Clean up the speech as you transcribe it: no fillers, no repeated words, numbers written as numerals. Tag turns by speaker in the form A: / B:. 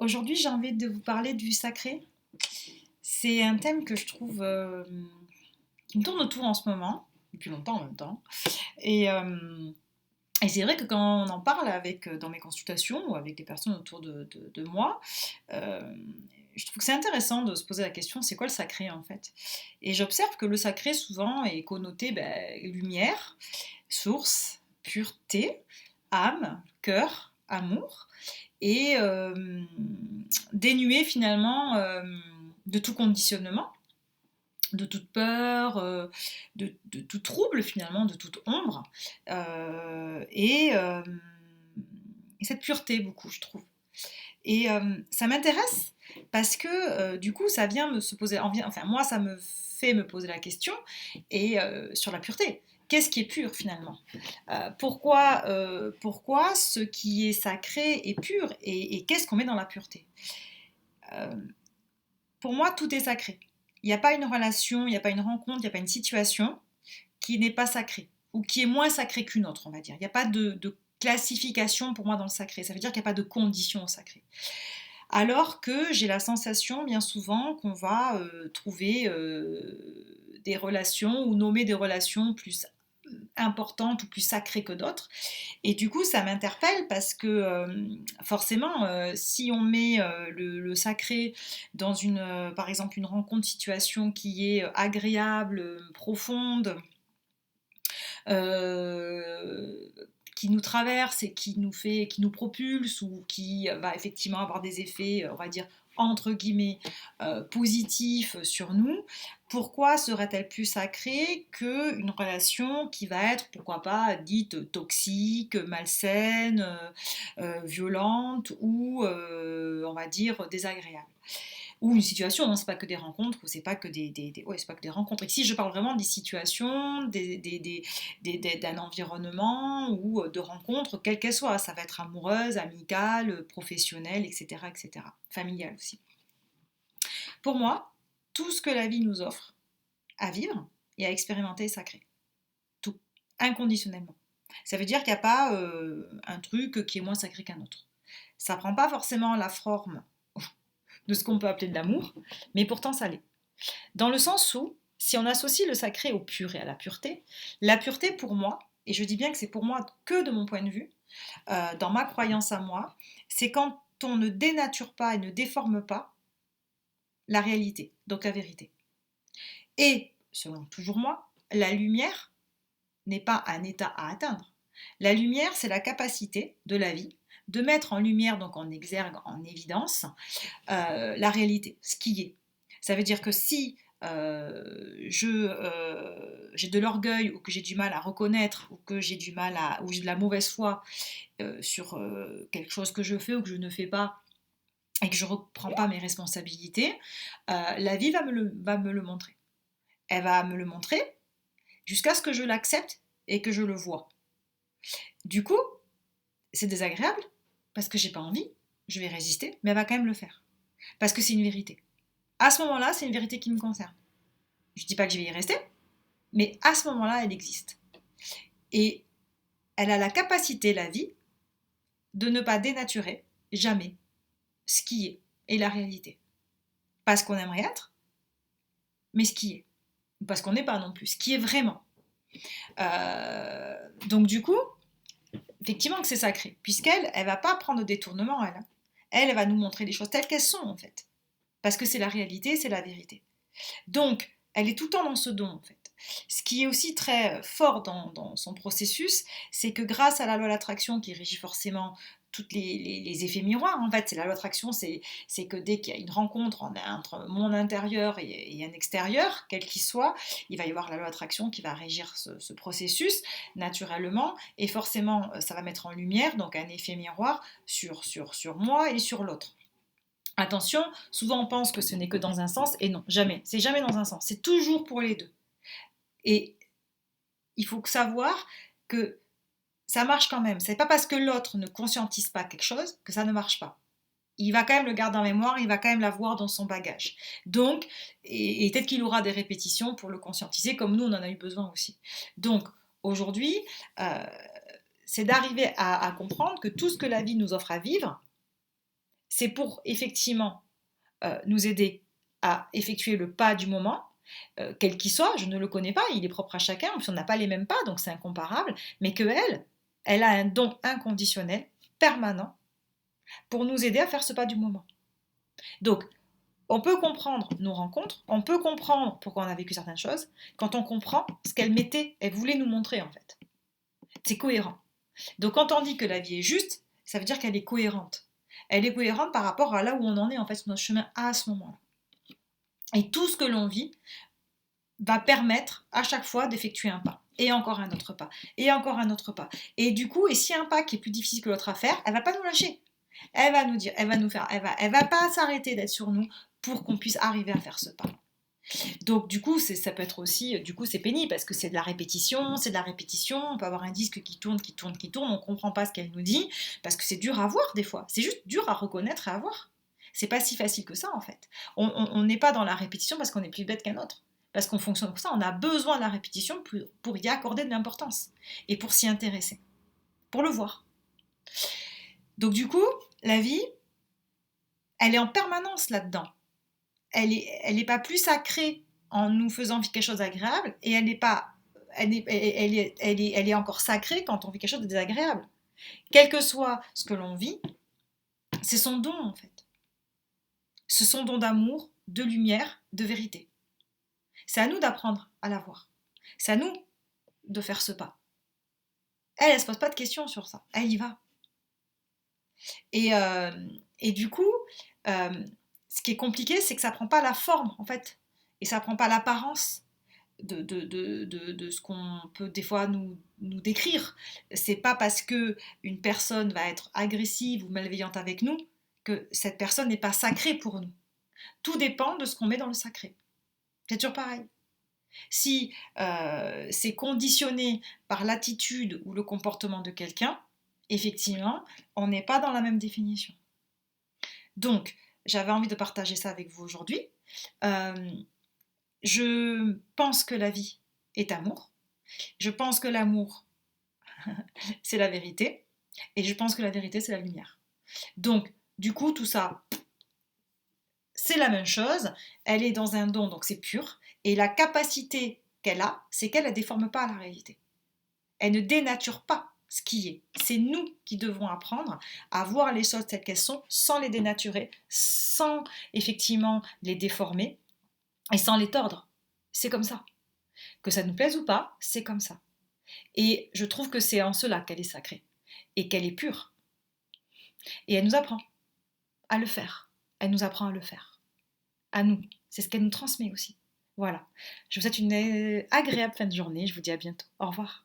A: Aujourd'hui, j'ai envie de vous parler du sacré. C'est un thème que je trouve qui me tourne autour en ce moment, depuis longtemps en même temps. Et, euh, et c'est vrai que quand on en parle dans mes consultations ou avec des personnes autour de moi, euh, je trouve que c'est intéressant de se poser la question, c'est quoi le sacré en fait? Et j'observe que le sacré souvent est connoté lumière, source, pureté, âme, cœur, amour et dénué finalement de tout conditionnement, de toute peur, de tout trouble finalement, de toute ombre, euh, et, euh, et cette pureté beaucoup, je trouve. Et ça m'intéresse parce que du coup, ça vient me se poser, enfin moi, ça me fait me poser la question et sur la pureté. Qu'est-ce qui est pur finalement? Pourquoi ce qui est sacré est pur et qu'est-ce qu'on met dans la pureté? Euh, pour moi, tout est sacré. Il n'y a pas une relation, il n'y a pas une rencontre, il n'y a pas une situation qui n'est pas sacrée ou qui est moins sacrée qu'une autre, on va dire. Il n'y a pas de classification pour moi dans le sacré. Ça veut dire qu'il n'y a pas de condition au sacré. Alors que j'ai la sensation bien souvent qu'on va trouver des relations ou nommer des relations plus importantes ou plus sacrées que d'autres. Et du coup, ça m'interpelle parce que forcément, si on met le sacré dans par exemple, une rencontre, situation qui est agréable, profonde, euh, qui nous traverse et qui nous propulse ou qui va effectivement avoir des effets, on va dire, entre guillemets, positifs sur nous, pourquoi serait-elle plus sacrée qu'une relation qui va être, pourquoi pas, dite toxique, malsaine, violente ou, on va dire, désagréable? Ou une situation, hein, c'est pas que des rencontres, ou c'est pas que ouais, c'est pas que des rencontres. Ici, je parle vraiment des situations, d'un environnement ou de rencontres, quelles qu'elles soient. Ça va être amoureuse, amicale, professionnelle, etc., etc. Familiale aussi. Pour moi, tout ce que la vie nous offre à vivre et à expérimenter est sacré. Tout. Inconditionnellement. Ça veut dire qu'il n'y a pas un truc qui est moins sacré qu'un autre. Ça prend pas forcément la forme de ce qu'on peut appeler de l'amour, mais pourtant ça l'est. Dans le sens où, si on associe le sacré au pur et à la pureté pour moi, et je dis bien que c'est pour moi que de mon point de vue, dans ma croyance à moi, c'est quand on ne dénature pas et ne déforme pas la réalité, donc la vérité. Et, selon toujours moi, la lumière n'est pas un état à atteindre. La lumière, c'est la capacité de la vie de mettre en lumière, donc en exergue, en évidence, la réalité, ce qui est. Ça veut dire que si j'ai de l'orgueil ou que j'ai du mal à reconnaître ou que j'ai du mal à ou j'ai de la mauvaise foi sur quelque chose que je fais ou que je ne fais pas et que je ne reprends pas mes responsabilités, la vie va me le montrer. Elle va me le montrer jusqu'à ce que je l'accepte et que je le vois. Du coup, c'est désagréable parce que j'ai pas envie, je vais résister, mais elle va quand même le faire parce que c'est une vérité. À ce moment-là, c'est une vérité qui me concerne. Je ne dis pas que je vais y rester, mais à ce moment-là, elle existe. Et elle a la capacité, la vie, de ne pas dénaturer jamais ce qui est et la réalité. Pas ce qu'on aimerait être, mais ce qui est. Parce qu'on n'est pas non plus, ce qui est vraiment. Donc du coup, effectivement que c'est sacré, puisqu'elle, elle va pas prendre des tournements, elle. Elle va nous montrer les choses telles qu'elles sont, en fait. Parce que c'est la réalité, c'est la vérité. Donc, elle est tout le temps dans ce don, en fait. Ce qui est aussi très fort dans son processus, c'est que grâce à la loi de l'attraction qui régit forcément tous les effets miroirs, en fait, c'est la loi de l'attraction, c'est que dès qu'il y a une rencontre entre mon intérieur et un extérieur, quel qu'il soit, il va y avoir la loi de l'attraction qui va régir ce processus naturellement, et forcément, ça va mettre en lumière donc un effet miroir sur moi et sur l'autre. Attention, souvent on pense que ce n'est que dans un sens, et non, jamais. C'est jamais dans un sens, c'est toujours pour les deux. Et il faut savoir que ça marche quand même. C'est pas parce que l'autre ne conscientise pas quelque chose que ça ne marche pas. Il va quand même le garder en mémoire, il va quand même l'avoir dans son bagage. Donc, et peut-être qu'il aura des répétitions pour le conscientiser, comme nous on en a eu besoin aussi. Donc, aujourd'hui, euh, c'est d'arriver à comprendre que tout ce que la vie nous offre à vivre, c'est pour effectivement nous aider à effectuer le pas du moment, quel qu'il soit, je ne le connais pas, il est propre à chacun, on n'a pas les mêmes pas, donc c'est incomparable, mais que elle a un don inconditionnel, permanent, pour nous aider à faire ce pas du moment. Donc, on peut comprendre nos rencontres, on peut comprendre pourquoi on a vécu certaines choses, quand on comprend ce qu'elle mettait, elle voulait nous montrer en fait. C'est cohérent. Donc quand on dit que la vie est juste, ça veut dire qu'elle est cohérente. Elle est cohérente par rapport à là où on en est en fait sur notre chemin à ce moment-là. Et tout ce que l'on vit va permettre à chaque fois d'effectuer un pas. Et encore un autre pas. Et encore un autre pas. Et du coup, et s'il y a un pas qui est plus difficile que l'autre à faire, elle va pas nous lâcher. Elle va nous dire, elle va nous faire, elle va pas s'arrêter d'être sur nous pour qu'on puisse arriver à faire ce pas. Donc du coup, ça peut être aussi, du coup c'est pénible parce que c'est de la répétition, on peut avoir un disque qui tourne, on comprend pas ce qu'elle nous dit, parce que c'est dur à voir des fois, c'est juste dur à reconnaître et à voir. C'est pas si facile que ça en fait. On n'est pas dans la répétition parce qu'on est plus bête qu'un autre. Parce qu'on fonctionne comme ça, on a besoin de la répétition pour y accorder de l'importance et pour s'y intéresser, pour le voir. Donc du coup, la vie, elle est en permanence là-dedans. Elle est pas plus sacrée en nous faisant vivre quelque chose d'agréable et elle n'est pas elle est encore sacrée quand on vit quelque chose de désagréable. Quel que soit ce que l'on vit, c'est son don en fait. C'est son don d'amour, de lumière, de vérité. C'est à nous d'apprendre à la voir. C'est à nous de faire ce pas. Elle se pose pas de questions sur ça. Elle y va. Et du coup, ce qui est compliqué, c'est que ça prend pas la forme en fait. Et ça prend pas l'apparence de ce qu'on peut des fois nous décrire. C'est pas parce que une personne va être agressive ou malveillante avec nous que cette personne n'est pas sacrée pour nous. Tout dépend de ce qu'on met dans le sacré. C'est toujours pareil. Si c'est conditionné par l'attitude ou le comportement de quelqu'un, effectivement, on n'est pas dans la même définition. Donc, j'avais envie de partager ça avec vous aujourd'hui. Je pense que la vie est amour. Je pense que l'amour, c'est la vérité. Et je pense que la vérité, c'est la lumière. Donc, du coup, tout ça, c'est la même chose. Elle est dans un don, donc c'est pur. Et la capacité qu'elle a, c'est qu'elle ne déforme pas la réalité. Elle ne dénature pas ce qui est. C'est nous qui devons apprendre à voir les choses telles qu'elles sont, sans les dénaturer, sans effectivement les déformer et sans les tordre. C'est comme ça. Que ça nous plaise ou pas, c'est comme ça. Et je trouve que c'est en cela qu'elle est sacrée et qu'elle est pure. Et elle nous apprend à le faire. Elle nous apprend à le faire. À nous. C'est ce qu'elle nous transmet aussi. Voilà. Je vous souhaite une agréable fin de journée. Je vous dis à bientôt. Au revoir.